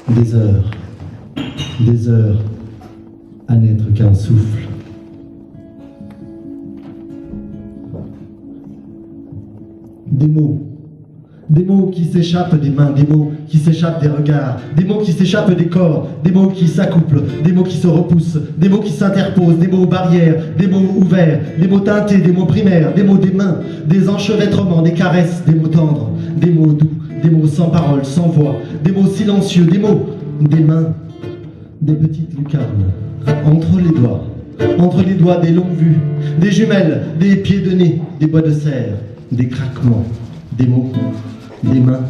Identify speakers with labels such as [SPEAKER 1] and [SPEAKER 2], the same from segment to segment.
[SPEAKER 1] Des heures à n'être qu'un souffle. Des mots qui s'échappent des mains, des mots qui s'échappent des regards, des mots qui s'échappent des corps, des mots qui s'accouplent, des mots qui se repoussent, des mots qui s'interposent, des mots barrières, des mots ouverts, des mots teintés, des mots primaires, des mots des mains, des enchevêtrements, des caresses, des mots tendres, des mots doux, des mots sans parole, sans voix, des mots silencieux, des mots, des mains, des petites lucarnes, entre les doigts des longues vues, des jumelles, des pieds de nez, des bois de serre, des craquements, des mots, des mains,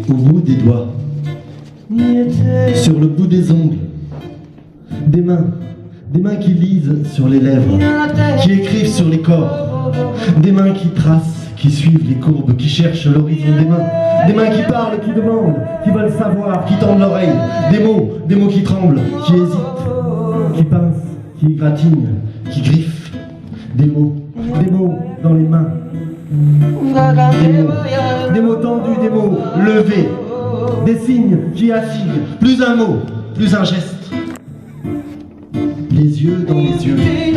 [SPEAKER 1] au bout des doigts, sur le bout des ongles, des mains qui lisent sur les lèvres, qui écrivent sur les corps, des mains qui tracent, qui suivent les courbes, qui cherchent l'horizon, des mains qui parlent, qui demandent, qui veulent savoir, qui tendent l'oreille, des mots qui tremblent, qui hésitent, qui pincent, qui égratignent, qui griffent, des mots dans les mains. Des mots tendus, des mots levés, des signes qui assignent, plus un mot, plus un geste. Les yeux dans les yeux. Des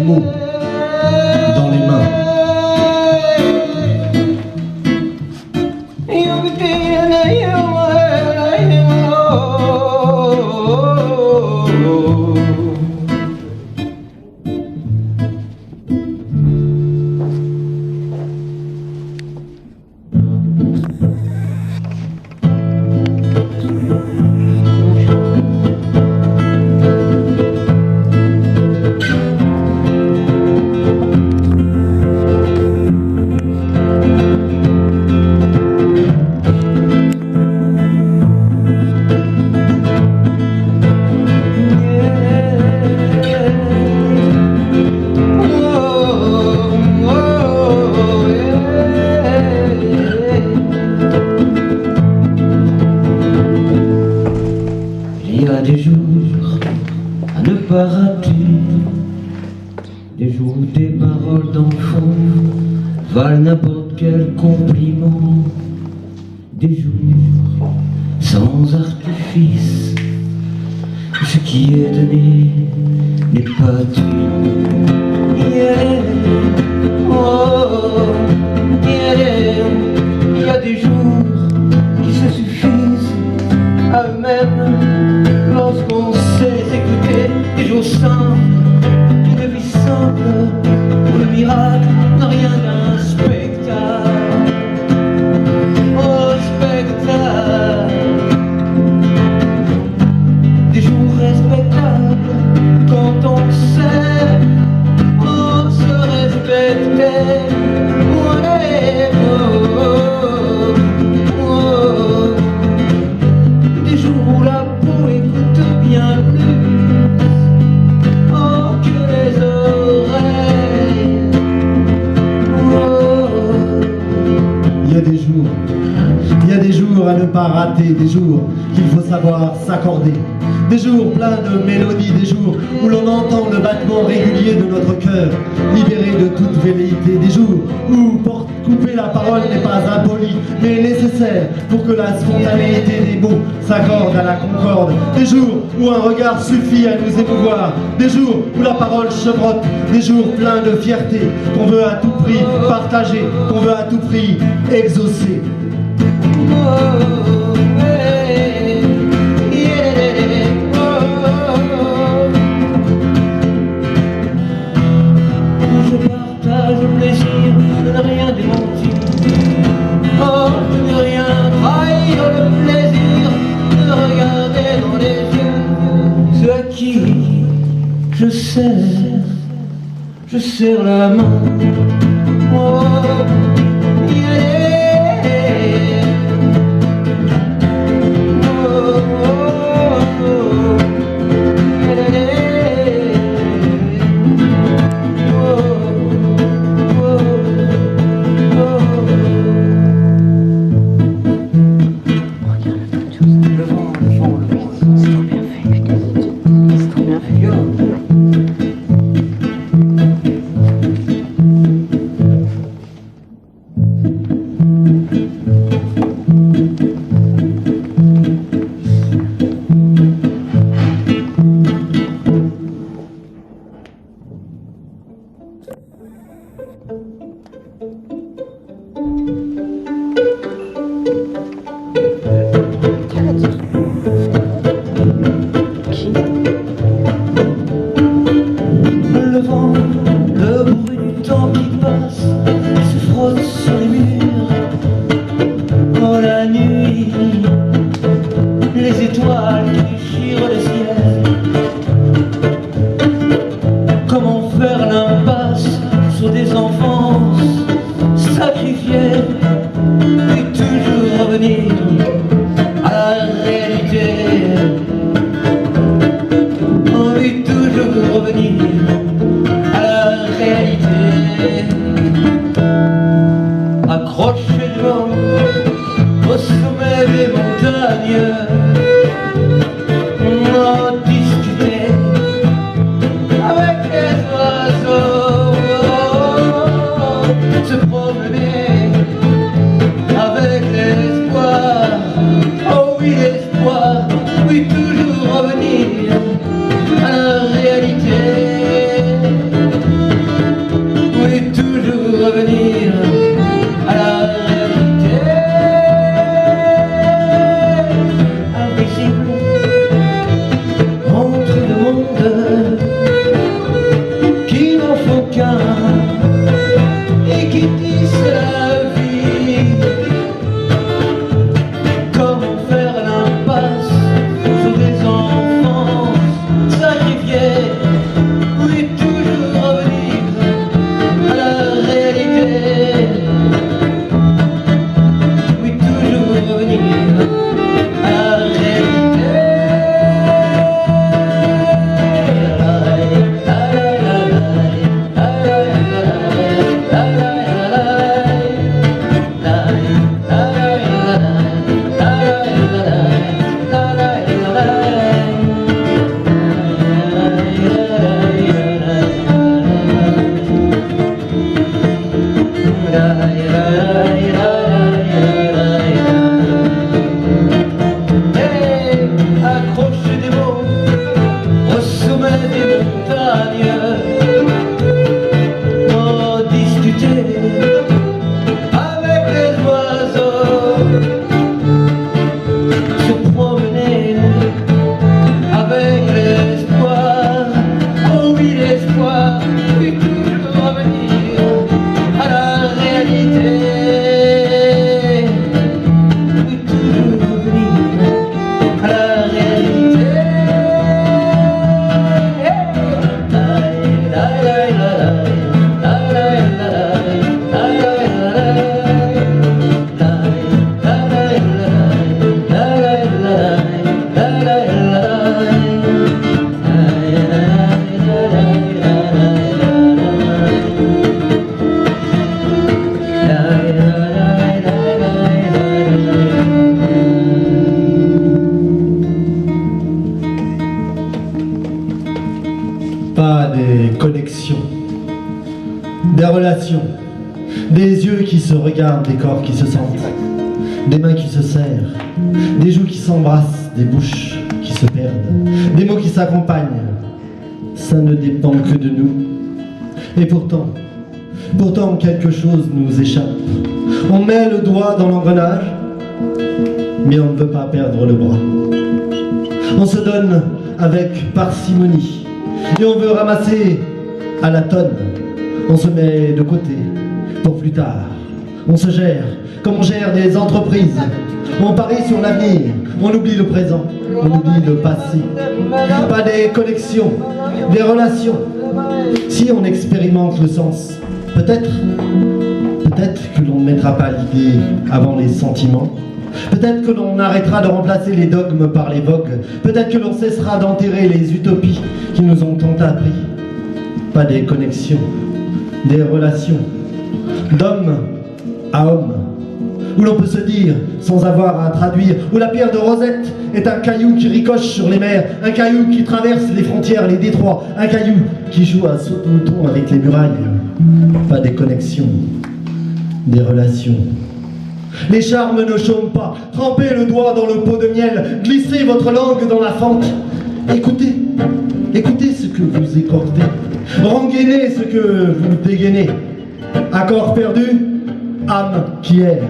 [SPEAKER 1] mots dans les mains.
[SPEAKER 2] Des jours à ne pas rater, des jours où tes paroles d'enfant valent n'importe quel compliment, des jours sans artifice, où ce qui est donné n'est pas dit. Yeah. Oh, yeah. Il y a des jours qui se suffisent à eux-mêmes. Lorsqu'on sait écouter des jours simples, une vie simple, où le miracle n'a rien d'un spectacle. Oh, spectacle. Des jours respectables, quand on sait, on se respectait. Ouais, oh, oh, oh. Des jours où la peau écoute bien plus, oh, que les oreilles. Oh.
[SPEAKER 1] Il y a des jours à ne pas rater, des jours qu'il faut savoir s'accorder, des jours pleins de mélodies, des jours où l'on entend le battement régulier de notre cœur, libéré de toute velléité, des jours où couper la parole n'est pas impoli, mais nécessaire pour que la spontanéité des mots s'accorde à la concorde, des jours où un regard suffit à nous émouvoir, des jours où la parole chevrotte, des jours pleins de fierté qu'on veut à tout prix partager, qu'on veut à tout prix exaucer.
[SPEAKER 2] Je partage le plaisir de ne rien démentir, oh, de ne rien trahir, le plaisir de regarder dans les yeux ceux à qui je serre la main. Oh, yeah.
[SPEAKER 1] des corps qui se sentent, des mains qui se serrent, des joues qui s'embrassent, des bouches qui se perdent, des mots qui s'accompagnent. Ça ne dépend que de nous. Et pourtant quelque chose nous échappe. On met le doigt dans l'engrenage, mais on ne veut pas perdre le bras. On se donne avec parcimonie, et on veut ramasser à la tonne. On se met de côté pour plus tard. On se gère comme on gère des entreprises. On parie sur l'avenir, on oublie le présent, on oublie le passé. Pas des connexions, des relations. Si on expérimente le sens, peut-être que l'on ne mettra pas l'idée avant les sentiments. Peut-être que l'on arrêtera de remplacer les dogmes par les vogues. Peut-être que l'on cessera d'enterrer les utopies qui nous ont tant appris. Pas des connexions, des relations, d'homme à homme, où l'on peut se dire sans avoir à traduire, où la pierre de Rosette est un caillou qui ricoche sur les mers, un caillou qui traverse les frontières, les détroits, un caillou qui joue à saut-mouton avec les murailles. Pas des connexions, des relations. Les charmes ne chôment pas. Trempez le doigt dans le pot de miel, glissez votre langue dans la fente. Écoutez ce que vous écortez, rengainez ce que vous dégainez. Accord perdu, âme qui erre.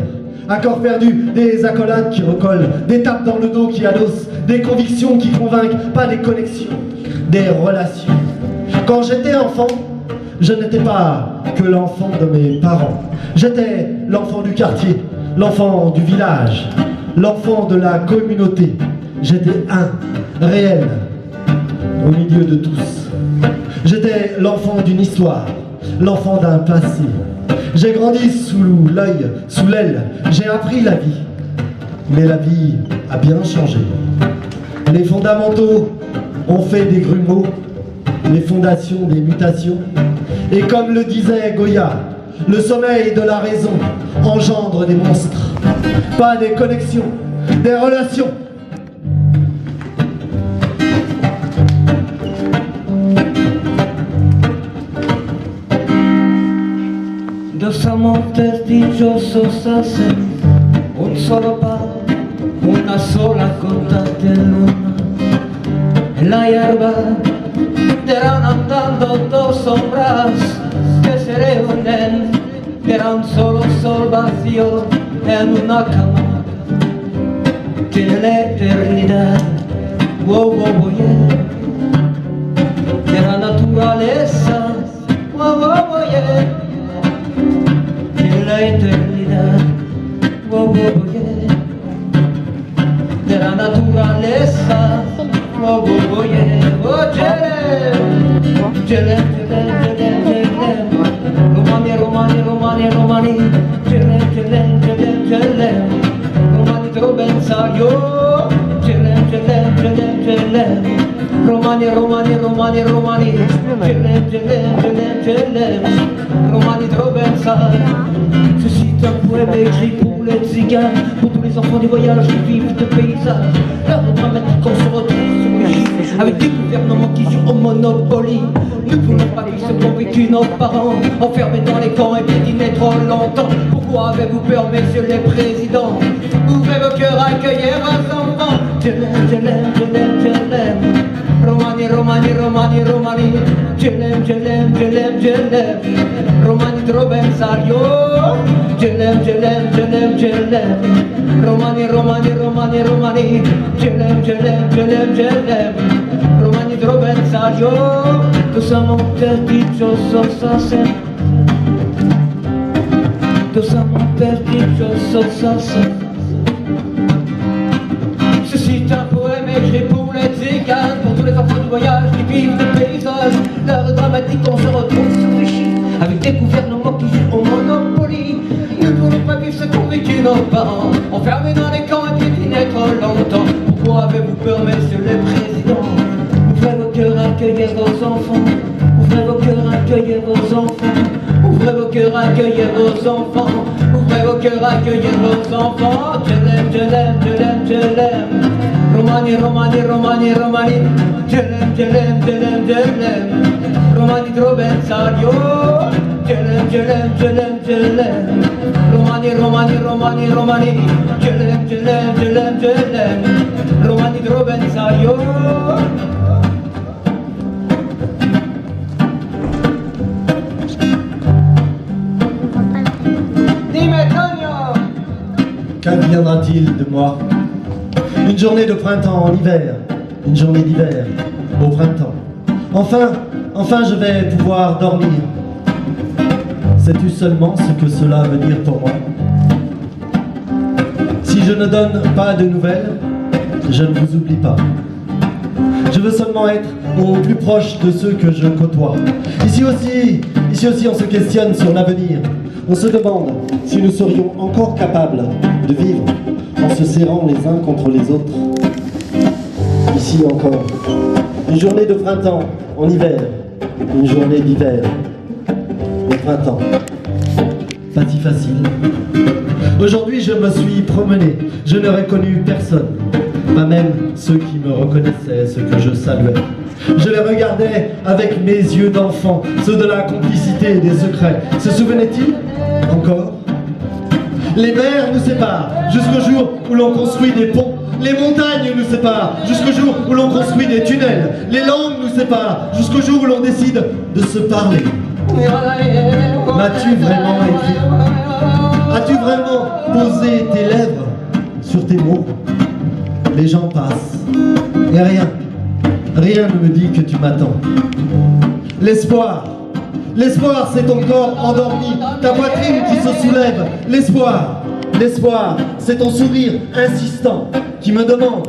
[SPEAKER 1] Accord perdu, des accolades qui recollent, des tapes dans le dos qui adossent, des convictions qui convainquent, pas des connexions, des relations. Quand j'étais enfant, je n'étais pas que l'enfant de mes parents. J'étais l'enfant du quartier, l'enfant du village, l'enfant de la communauté. J'étais un, réel, au milieu de tous. J'étais l'enfant d'une histoire, l'enfant d'un passé. J'ai grandi sous l'œil, sous l'aile, j'ai appris la vie. Mais la vie a bien changé. Les fondamentaux ont fait des grumeaux, les fondations des mutations. Et comme le disait Goya, le sommeil de la raison engendre des monstres. Pas des connexions, des relations.
[SPEAKER 2] Dos amantes dichosos hacen un solo par, una sola gota de luna. En la hierba irán andando dos sombras que se reúnen, era un solo sol vacío en una cama. Tiene la eternidad, wow, wow, wow, yeah. De la naturaleza, wow, wow, wow, yeah. La eternidad, wow, wow, yeah. De la naturaleza, wow, wow, yeah. Oh, Jelem, Jelem, Jelem, Jelem, Jelem. Romani, Romani, Romani, Romani. Jelem, Jelem, Jelem, Jelem. Romani Trobensario. Jelem, Jelem, Jelem, Jelem. Romani, Romani, Romani, Romani. Jelem, Jelem, Jelem, Jelem. Romani Trobensario. Ceci est un poème écrit pour les tziganes, pour tous les enfants du voyage qui vivent de paysages. L'heure dramatique qu'on se retrouve sur les chiffres, avec des gouvernements qui jouent au Monopoly. Nous ne voulons pas qu'ils se convainquent nos parents, enfermés dans les camps et piétinés trop longtemps. Pourquoi avez-vous peur, messieurs les présidents? Ouvrez vos cœurs, accueillez vos enfants. Je l'aime, je l'aime, je l'aime, je l'aime. Romani, Romani, Romani, Romani. Je l'aime, je l'aime, je l'aime, je l'aime. Romani Trobensario. Je l'aime, je l'aime, je l'aime, je l'aime. Romani, Romani, Romani, Romani. Je l'aime, je l'aime, je l'aime, je l'aime. Romani Trobensario. Dos amantes dichosos hacen. Dos amantes dichosos hacen. Ceci est un poème écrit pour les tziganes, pour tous les enfants du voyage qui vivent des paysages. L'heure dramatique, on se retrouve sur les chiffres, avec des gouvernements qui jouent au Monopoly. Nous ne voulons pas vivre ce qu'ont vécu nos parents, enfermés dans les camps et piétinés trop longtemps. Pourquoi avez-vous peur, messieurs les présidents? Ouvrez vos cœurs, accueillez vos enfants. Ouvrez vos cœurs, accueillez vos enfants. Ouvrez vos cœurs, accueillez vos enfants. Ouvrez vos cœurs, accueillez vos enfants. Je l'aime, je l'aime, je l'aime, je l'aime. Romani, Romani, Romani, Romani. Je l'aime, je l'aime, je l'aime, je l'aime. Romani Trobensario. Je l'aime, je l'aime, je l'aime, je l'aime. Romani, Romani, Romani, Romani, Romani. Je l'aime, je l'aime, je l'aime, je l'aime. Romani de Robensaio.
[SPEAKER 1] Qu'adviendra-t-il de moi? Une journée de printemps en hiver, une journée d'hiver au printemps. Enfin je vais pouvoir dormir. Sais-tu seulement ce que cela veut dire pour moi? Si je ne donne pas de nouvelles, je ne vous oublie pas. Je veux seulement être au plus proche de ceux que je côtoie. Ici aussi on se questionne sur l'avenir. On se demande si nous serions encore capables de vivre en se serrant les uns contre les autres. Ici encore, une journée de printemps en hiver, une journée d'hiver au printemps. Pas si facile. Aujourd'hui, je me suis promené, je n'aurais connu personne, pas même ceux qui me reconnaissaient, ceux que je saluais. Je les regardais avec mes yeux d'enfant, ceux de la complicité et des secrets. Se souvenaient-ils encore? Les mers nous séparent jusqu'au jour où l'on construit des ponts. Les montagnes nous séparent jusqu'au jour où l'on construit des tunnels. Les langues nous séparent jusqu'au jour où l'on décide de se parler. M'as-tu vraiment écrit? As-tu vraiment posé tes lèvres sur tes mots? Les gens passent et rien ne me dit que tu m'attends. L'espoir, c'est ton corps endormi, ta poitrine qui se soulève. L'espoir, c'est ton sourire insistant qui me demande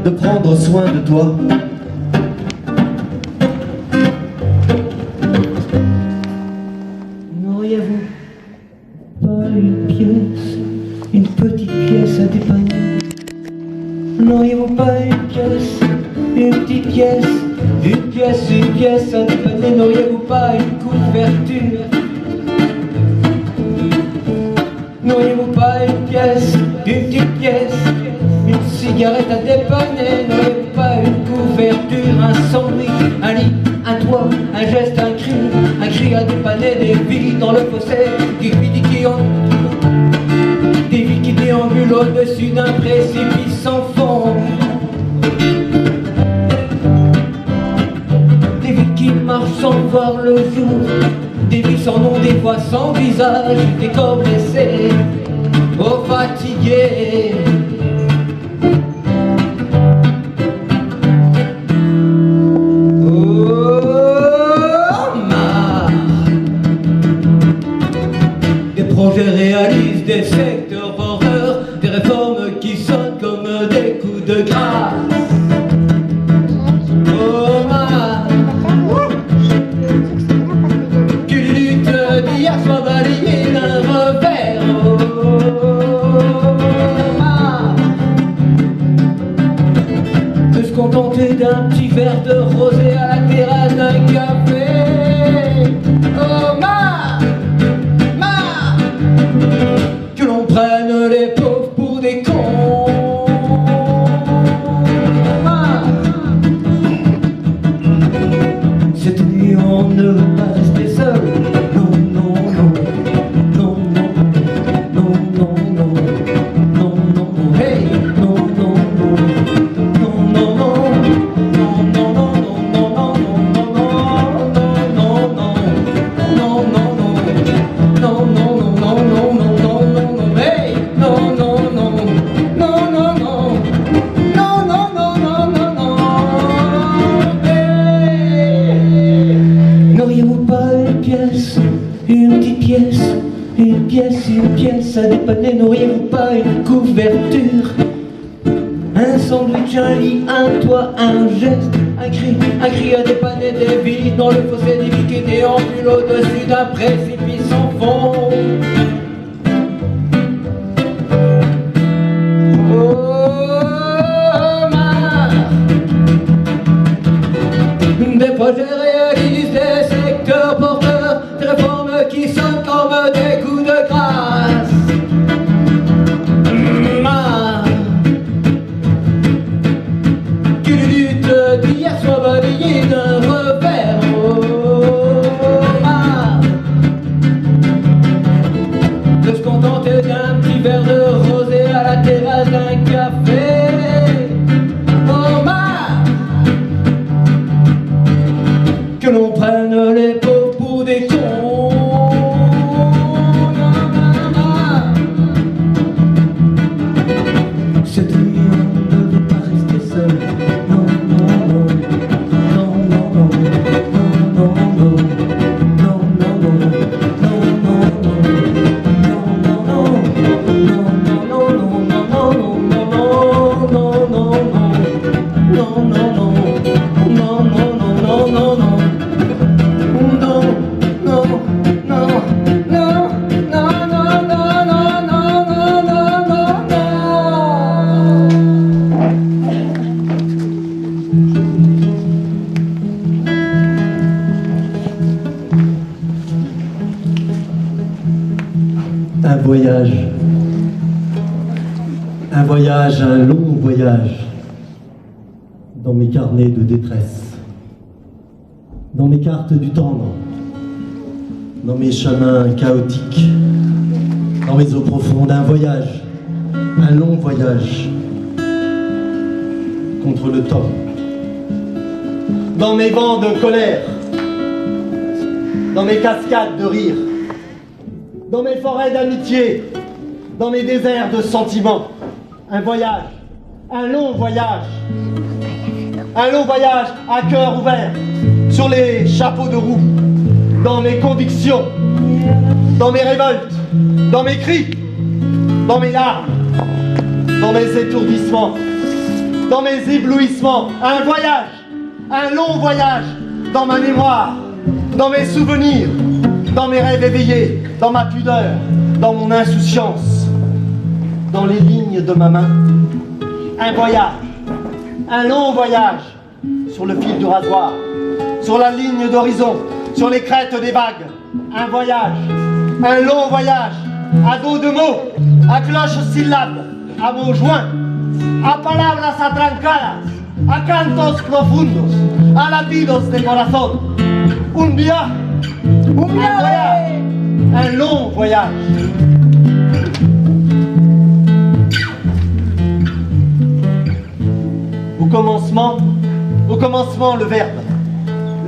[SPEAKER 1] de prendre soin de toi.
[SPEAKER 2] N'auriez-vous pas une pièce, une petite pièce à dépanner? N'auriez-vous pas une pièce, une petite pièce, une pièce à dépanner? N'auriez-vous pas une couverture? N'auriez-vous pas une pièce, une petite pièce, une cigarette à dépanner? N'auriez-vous pas une couverture, un sandwich, un lit, un toit, un geste, un cri à dépanner? Des vies dans le fossé, des vies qui déambulent au-dessus d'un précipice sans fond. Des vies qui marchent sans voir le jour, des vies sans nom, des voix sans visage, des corps blessés, oh fatigués. Des projets réalisent des secteurs porteurs, des réformes qui sonnent comme des coups de grâce. Oh ma, que lutte d'hier soit balayée d'un revers. Oh ma, de se contenter d'un petit verre de rosé à la terrasse d'un café. Oh ma, que l'on prenne les pauvres pour des cons. Cette nuit on ne veut pas rester seul. Non, non, non, non, non, non, non, non, non, non, hey, non, non, non, non, non, non, non, non, non, non, non, une pièce à dépanner? N'auriez-vous pas une couverture, un sandwich, un lit, un toit, un geste, un cri à dépanner? Des vies dans le fossé, des vies qui déambulent au-dessus d'un précipice sans fond. Des projets réalisent des secteurs porteurs, des réformes qui sonnent comme des coups de grâce. Qu'une lutte d'hier soit balayée d'un revers.
[SPEAKER 1] Un voyage, un long voyage, dans mes carnets de détresse, dans mes cartes du tendre, dans mes chemins chaotiques, dans mes eaux profondes, un voyage, un long voyage, contre le temps. Dans mes vents de colère, dans mes cascades de rire, dans mes forêts d'amitié, dans mes déserts de sentiments, un voyage, un long voyage à cœur ouvert, sur les chapeaux de roue, dans mes convictions, dans mes révoltes, dans mes cris, dans mes larmes, dans mes étourdissements, dans mes éblouissements, un voyage, un long voyage, dans ma mémoire, dans mes souvenirs, dans mes rêves éveillés, dans ma pudeur, dans mon insouciance, dans les lignes de ma main. Un voyage, un long voyage, sur le fil du rasoir, sur la ligne d'horizon, sur les crêtes des vagues. Un voyage, un long voyage, à dos de mots, à cloches syllabes, à mots joints, a palabras atrancadas, a cantos profundos, a latidos de corazón. Un viaje, un voyage, un long voyage. Au commencement, le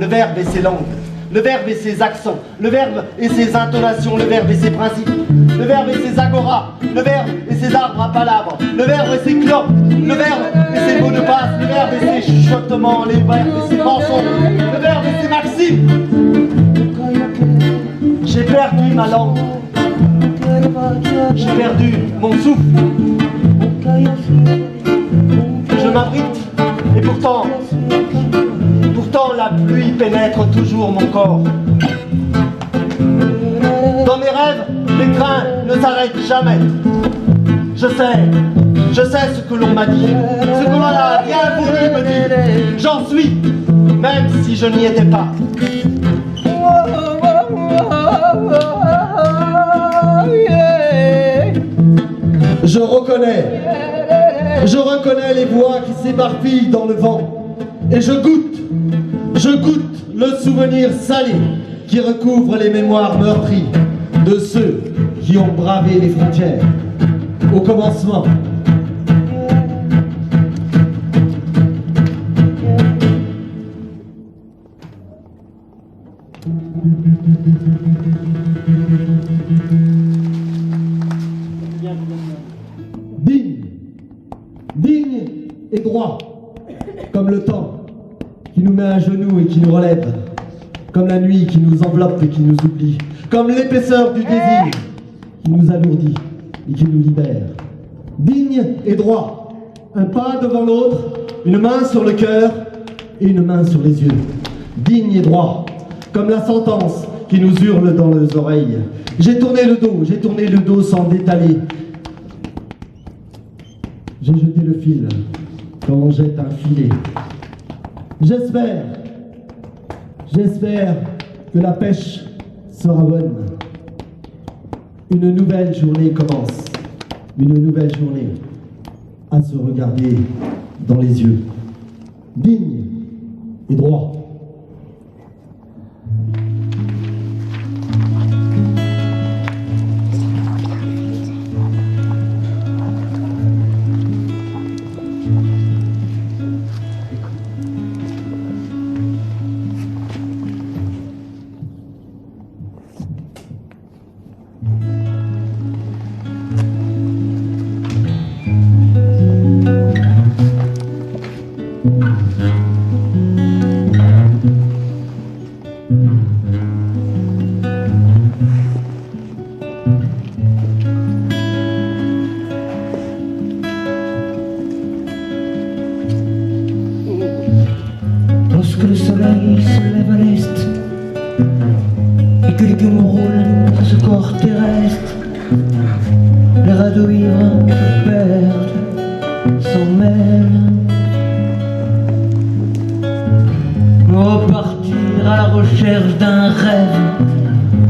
[SPEAKER 1] verbe et ses langues, le verbe et ses accents, le verbe et ses intonations, le verbe et ses principes, le verbe et ses agoras, le verbe et ses arbres à palabres, le verbe et ses clopes, le verbe et ses mots de passe, le verbe et ses chuchotements, les verbes et ses mensonges, le verbe et ses maximes. J'ai perdu ma langue, j'ai perdu mon souffle, je m'abrite et pourtant la pluie pénètre toujours mon corps. Dans mes rêves, les trains ne s'arrêtent jamais. Je sais ce que l'on m'a dit, ce que l'on a bien voulu me dire. J'en suis, même si je n'y étais pas. Je reconnais les voix qui s'éparpillent dans le vent. Et je goûte le souvenir salé qui recouvre les mémoires meurtries de ceux qui ont bravé les frontières. Au commencement, digne et droit, comme le temps qui nous met à genoux et qui nous relève, comme la nuit qui nous enveloppe et qui nous oublie, comme l'épaisseur du désir qui nous alourdit et qui nous libère. Digne et droit, un pas devant l'autre, une main sur le cœur et une main sur les yeux. Digne et droit, comme la sentence qui nous hurle dans les oreilles. J'ai tourné le dos sans détaler. J'ai jeté le fil comme on jette un filet. J'espère que la pêche sera bonne. Une nouvelle journée commence. Une nouvelle journée à se regarder dans les yeux. Digne et droit.
[SPEAKER 2] Lorsque le soleil se lève à l'est et que les gueules roulent dans ce corps terrestre, les radeaux ivres se perdent, s'en mêlent. Repartir à la recherche d'un rêve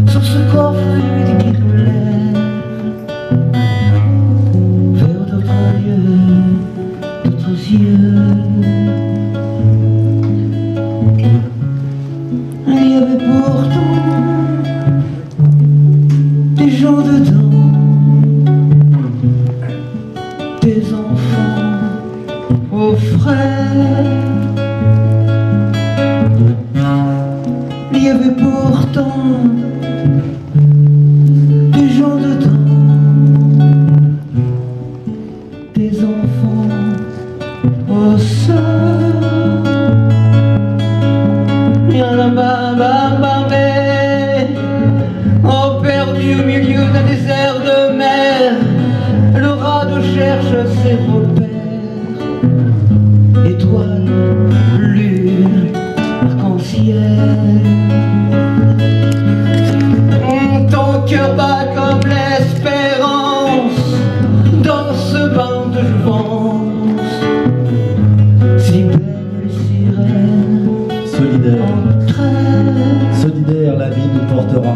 [SPEAKER 2] sur ce corps fluide qui nous lève vers d'autres lieux. des enfants aux frères. Il y avait pourtant des gens dedans, des enfants aux sœurs. Il y en a ont perdu au milieu d'un désert de mer. Le radeau cherche ses repères. Étoiles, lune, arc-en-ciel. Ton cœur bat comme l'espérance dans ce bain de jouvence. Si belle sirène,
[SPEAKER 1] Solidaire, solidaire, la vie nous portera.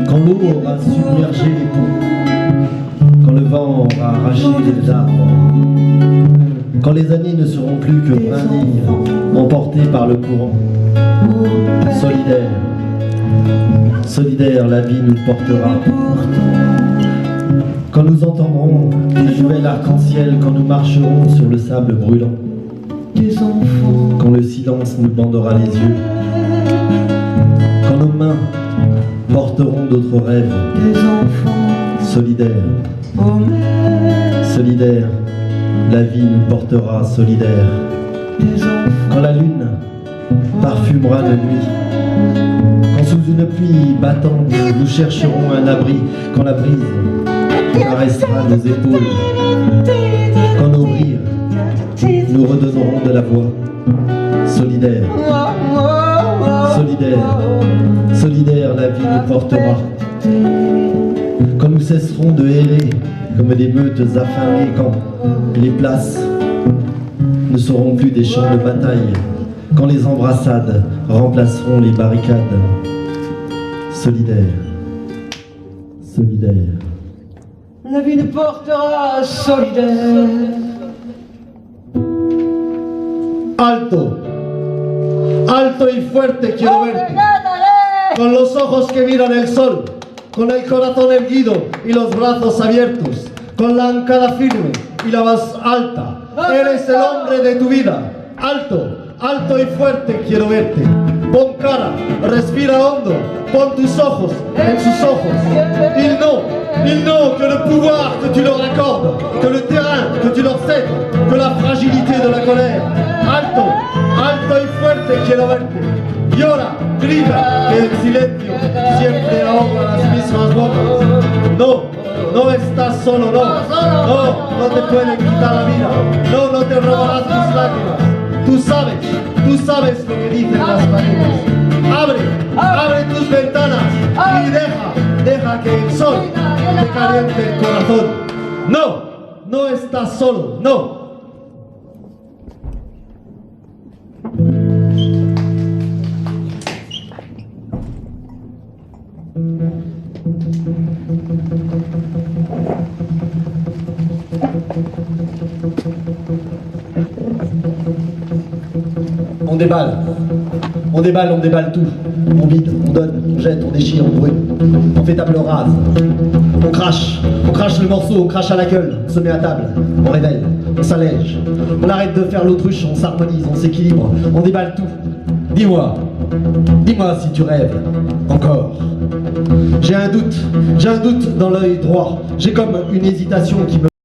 [SPEAKER 1] Quand l'eau aura submergé les ponts, quand le vent aura arraché les arbres, quand les années ne seront plus que brindilles, emportées par le courant. Solidaire, solidaire, la vie nous portera. Quand nous entendrons des nouvelles arc-en-ciel, quand nous marcherons sur le sable brûlant, quand le silence nous bandera les yeux, quand nos mains porteront d'autres rêves. Solidaire, solidaire, la vie nous portera solidaire. Quand la lune parfumera nos nuits, quand sous une pluie battante nous chercherons un abri, quand la brise caressera nos épaules, quand nos rires nous redonnerons de la voix. Solidaire, solidaire, solidaire, la vie nous portera. Quand nous cesserons de errer comme des meutes affamées, quand les places ne seront plus des champs de bataille, quand les embrassades remplaceront les barricades. Solidaire, solidaire.
[SPEAKER 2] La vie nous portera solidaire.
[SPEAKER 1] Alto, alto y fuerte quiero verte, con los ojos que miran el sol, con el corazón erguido y los brazos abiertos, con la ancada firme y la voz alta. Eres el hombre de tu vida. Alto, alto y fuerte quiero verte. Pon cara, respira hondo, pon tus ojos en sus ojos. Il non que le pouvoir que tu leur accordes, que le terrain que tu leur cèdes, que la fragilité de la colère. Alto, alto y fuerte quiero verte. Llora, grita, que el silencio siempre ahoga las mismas bocas. No, no estás solo, no. No, no te pueden quitar la vida. No, no te robarás tus lágrimas. Tú sabes lo que dicen las paredes. Abre tus ventanas y deja que el sol te caliente el corazón. No, no estás solo, no. On déballe tout. On vide, on donne, on jette, on déchire, on brûle. On fait table rase. On crache le morceau, on crache à la gueule, on se met à table, on révèle, on s'allège. On arrête de faire l'autruche, on s'harmonise, on s'équilibre, on déballe tout. Dis-moi si tu rêves encore. J'ai un doute dans l'œil droit. J'ai comme une hésitation qui me